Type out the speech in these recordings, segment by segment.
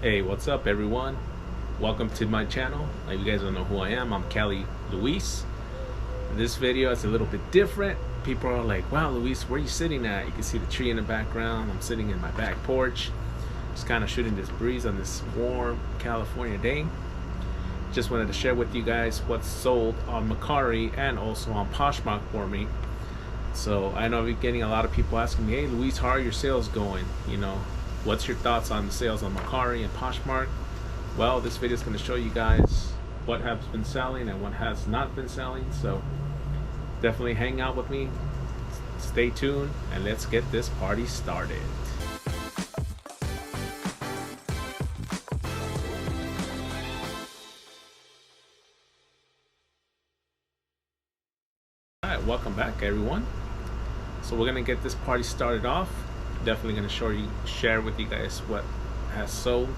Hey, what's up everyone? Welcome to my channel. Like, you guys don't know who I am. I'm Cali Luis. This video is a little bit different. People are like, wow, Luis, where are you sitting at? You can see the tree in the background. I'm sitting in my back porch, just kind of shooting this breeze on this warm California day. Just wanted to share with you guys what's sold on Mercari and also on Poshmark for me. So I know I'm getting a lot of people asking me, hey Luis, how are your sales going? What's your thoughts on the sales on Mercari and Poshmark? Well, this video is going to show you guys what has been selling and what has not been selling. So definitely hang out with me, stay tuned, and let's get this party started. Alright, welcome back everyone. So we're going to get this party started off. Definitely going to share with you guys what has sold.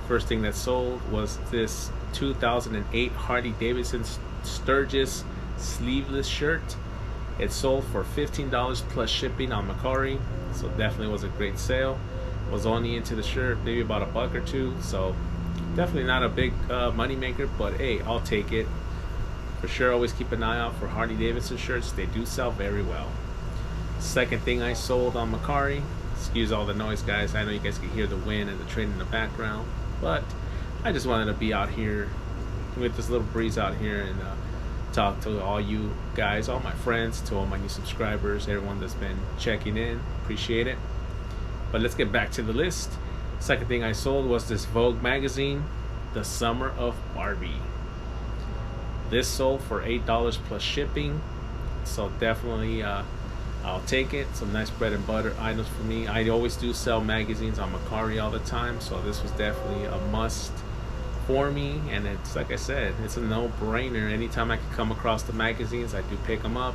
First thing that sold was this 2008 Harley-Davidson Sturgis sleeveless shirt. It sold for $15 plus shipping on Mercari, so definitely was a great sale. Was only into the shirt maybe about $1 or $2, so definitely not a big money maker, but hey, I'll take it for sure. Always keep an eye out for Harley-Davidson shirts. They do sell very well. Second thing I sold on Mercari, excuse all the noise guys, I know you guys can hear the wind and the train in the background, but I just wanted to be out here with this little breeze out here and talk to all you guys, all my friends, to all my new subscribers, everyone that's been checking in. Appreciate it. But let's get back to the list. Second thing I sold was this Vogue magazine, The Summer of Barbie. This sold for $8 plus shipping, so definitely I'll take it. Some nice bread and butter items for me. I always do sell magazines on Mercari all the time, so this was definitely a must for me. And it's like I said, it's a no-brainer. Anytime I can come across the magazines, I do pick them up.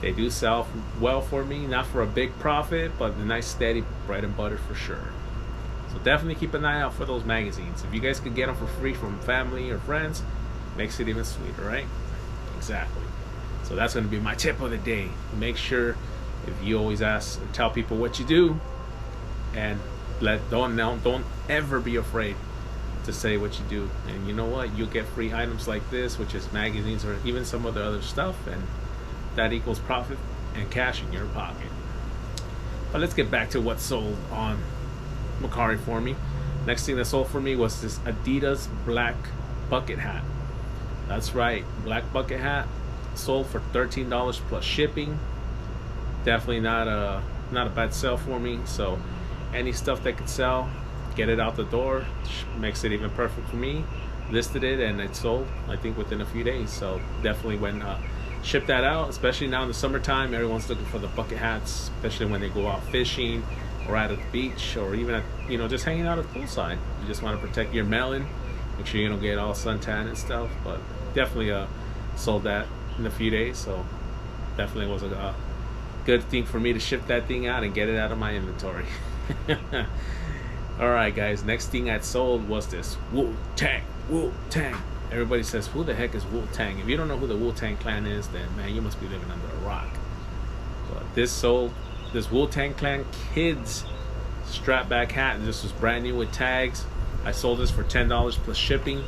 They do sell well for me, not for a big profit, but a nice steady bread and butter for sure. So definitely keep an eye out for those magazines. If you guys could get them for free from family or friends, makes it even sweeter, right? Exactly. So that's going to be my tip of the day. Make sure, if you always tell people what you do, and don't ever be afraid to say what you do. And you know what? You'll get free items like this, which is magazines or even some of the other stuff, and that equals profit and cash in your pocket. But let's get back to what sold on Mercari for me. Next thing that sold for me was this Adidas black bucket hat. That's right, black bucket hat. Sold for $13 plus shipping. Definitely not a bad sell for me. So any stuff that could sell, get it out the door, makes it even perfect for me. Listed it and it sold, I think, within a few days. So definitely when ship that out, especially now in the summertime. Everyone's looking for the bucket hats, especially when they go out fishing or out at the beach, or even at, just hanging out at the poolside. You just want to protect your melon, make sure you don't get all suntan and stuff. But definitely sold that in a few days, so definitely was a good thing for me to ship that thing out and get it out of my inventory. All right guys, next thing I sold was this Wu-Tang. Everybody says, who the heck is Wu-Tang? If you don't know who the Wu-Tang clan is, then man, you must be living under a rock. But this sold, this Wu-Tang clan kids strap back hat, and this was brand new with tags. I sold this for $10 plus shipping.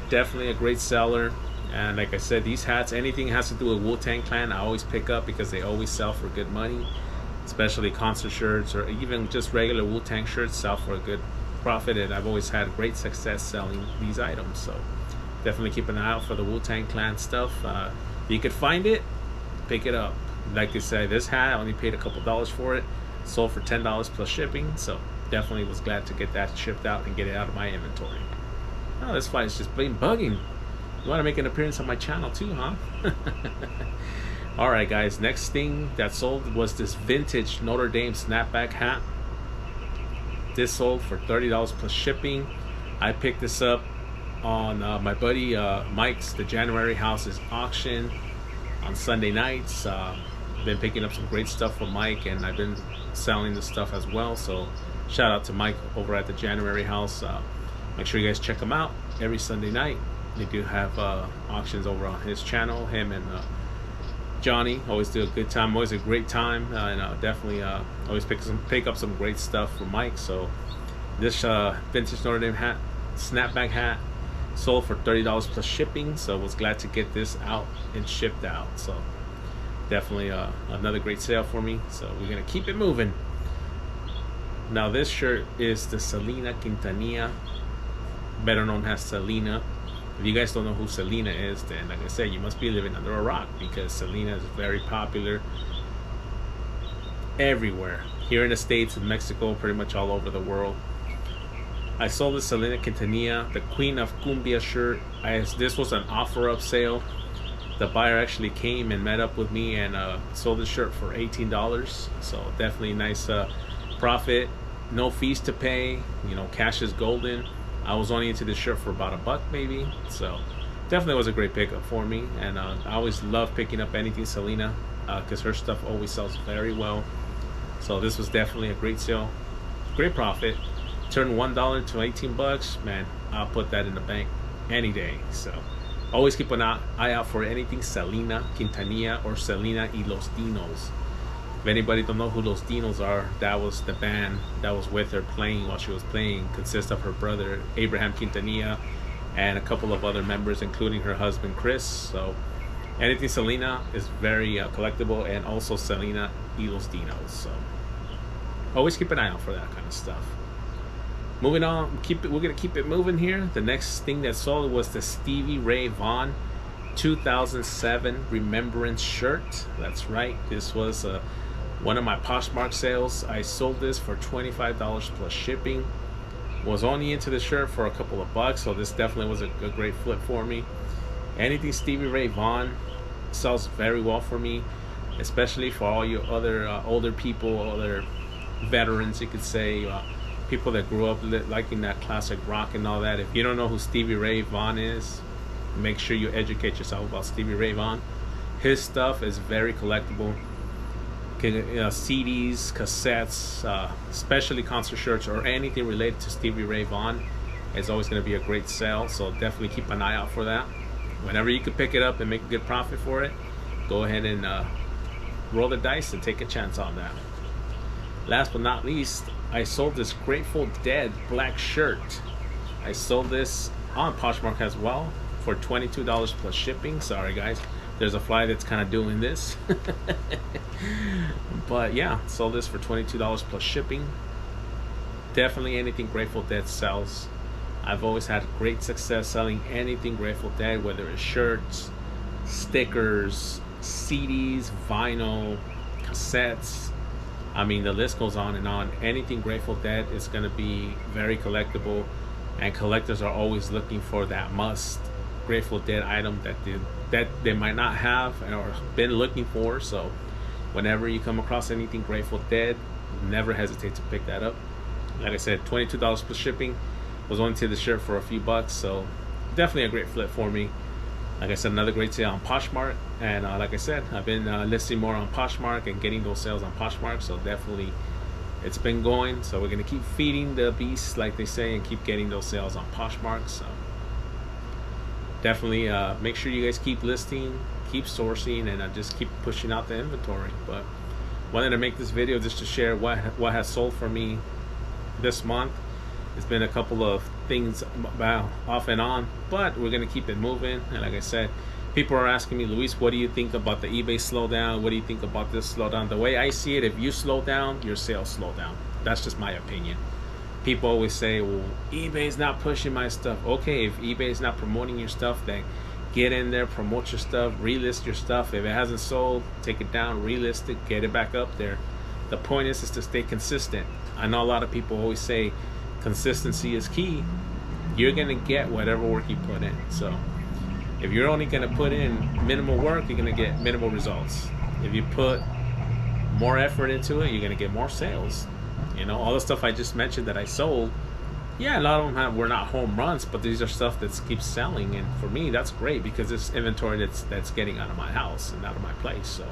Definitely a great seller. And like I said, these hats, anything has to do with Wu-Tang Clan, I always pick up because they always sell for good money. Especially concert shirts or even just regular Wu-Tang shirts sell for a good profit, and I've always had great success selling these items. So definitely keep an eye out for the Wu-Tang Clan stuff. If you could find it, pick it up. Like I said, this hat, I only paid a couple dollars for it. Sold for $10 plus shipping, so definitely was glad to get that shipped out and get it out of my inventory. Oh, this fly is just plain bugging. You want to make an appearance on my channel too, huh? Alright guys, next thing that sold was this vintage Notre Dame snapback hat. This sold for $30 plus shipping. I picked this up on my buddy Mike's The January Houses auction on Sunday nights. Been picking up some great stuff from Mike, and I've been selling the stuff as well, so shout out to Mike over at the January House. Make sure you guys check him out every Sunday night. They do have auctions over on his channel. Him and Johnny always do a good time, always a great time, and definitely always pick up some great stuff from Mike. So This vintage Notre Dame hat, snapback hat, sold for $30 plus shipping. So was glad to get this out and shipped out. So definitely another great sale for me. So we're gonna keep it moving. Now this shirt is the Selena Quintanilla, better known as Selena. If you guys don't know who Selena is, then like I said, you must be living under a rock, because Selena is very popular everywhere. Here in the States, in Mexico, pretty much all over the world. I sold the Selena Quintanilla, the Queen of Cumbia shirt. This was an offer-up sale. The buyer actually came and met up with me and sold the shirt for $18. So definitely nice profit. No fees to pay. You know, cash is golden. I was only into this shirt for about $1 maybe. So definitely was a great pickup for me. And I always love picking up anything Selena, because her stuff always sells very well. So this was definitely a great sale. Great profit. Turned $1 to $18. Man, I'll put that in the bank any day. So always keep an eye out for anything Selena Quintanilla or Selena y Los Dinos. If anybody don't know who Los Dinos are, that was the band that was with her playing while she was playing. Consists of her brother Abraham Quintanilla and a couple of other members, including her husband Chris. So anything Selena is very collectible, and also Selena y Los Dinos. So always keep an eye out for that kind of stuff. Moving on, we're gonna keep it moving here. The next thing that sold was the Stevie Ray Vaughan 2007 Remembrance shirt. That's right. This was one of my Poshmark sales. I sold this for $25 plus shipping. Was only into the shirt for a couple of bucks, so this definitely was a great flip for me. Anything Stevie Ray Vaughan sells very well for me, especially for all you other older people, other veterans, you could say. People that grew up liking that classic rock and all that. If you don't know who Stevie Ray Vaughan is, make sure you educate yourself about Stevie Ray Vaughan. His stuff is very collectible. CDs, cassettes, especially concert shirts, or anything related to Stevie Ray Vaughan is always going to be a great sale. So definitely keep an eye out for that. Whenever you can pick it up and make a good profit for it, go ahead and roll the dice and take a chance on that. Last but not least, I sold this Grateful Dead black shirt. I sold this on Poshmark as well for $22 plus shipping. Sorry guys, there's a fly that's kind of doing this. But yeah, sold this for $22 plus shipping. Definitely anything Grateful Dead sells. I've always had great success selling anything Grateful Dead, whether it's shirts, stickers, CDs, vinyl, cassettes. I mean, the list goes on and on. Anything Grateful Dead is going to be very collectible, and collectors are always looking for that must Grateful Dead item that they might not have or been looking for. So whenever you come across anything Grateful Dead, never hesitate to pick that up. Like I said, $22 plus shipping. Was only to the shirt for a few bucks, so definitely a great flip for me. Like I said, another great sale on Poshmark, and like I said, I've been listing more on Poshmark and getting those sales on Poshmark, so definitely it's been going. So we're gonna keep feeding the beast, like they say, and keep getting those sales on Poshmark. So definitely make sure you guys keep listing, keep sourcing, and just keep pushing out the inventory. But wanted to make this video just to share what has sold for me this month. It's been a couple of things off and on, but we're gonna keep it moving. And like I said, people are asking me, Luis, what do you think about the eBay slowdown? What do you think about this slowdown? The way I see it, if you slow down, your sales slow down. That's just my opinion. People always say, well, eBay's not pushing my stuff. Okay, if eBay's not promoting your stuff, then get in there, promote your stuff, relist your stuff. If it hasn't sold, take it down, relist it, get it back up there. The point is to stay consistent. I know a lot of people always say consistency is key. You're gonna get whatever work you put in. So if you're only gonna put in minimal work, you're gonna get minimal results. If you put more effort into it, you're gonna get more sales. You know, all the stuff I just mentioned that I sold, yeah, a lot of them were not home runs, but these are stuff that keeps selling, and for me that's great because it's inventory that's getting out of my house and out of my place. So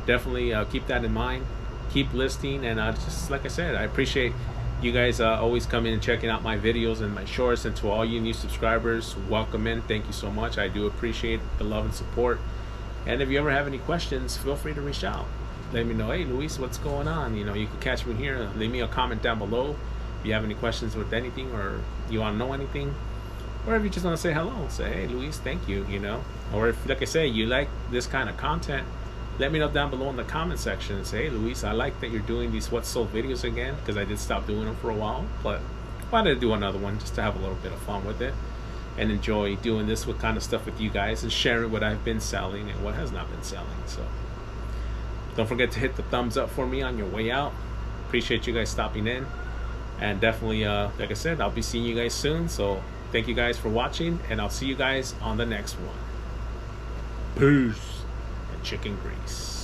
definitely keep that in mind, keep listing, and just like I said, I appreciate you guys always coming and checking out my videos and my shorts. And to all you new subscribers, welcome in. Thank you so much. I do appreciate the love and support. And if you ever have any questions, feel free to reach out. Let me know, hey Luis, what's going on? You know, you can catch me here. Leave me a comment down below. If you have any questions with anything, or you want to know anything, or if you just want to say hello, say, hey, Luis, thank you, you know. Or if, like I say, you like this kind of content, let me know down below in the comment section and say, hey, Luis, I like that you're doing these What's Sold videos again, because I did stop doing them for a while, but I wanted to do another one just to have a little bit of fun with it and enjoy doing this with kind of stuff with you guys and sharing what I've been selling and what has not been selling. So don't forget to hit the thumbs up for me on your way out. Appreciate you guys stopping in, and definitely like I said, I'll be seeing you guys soon. So thank you guys for watching, and I'll see you guys on the next one. Peace and chicken grease.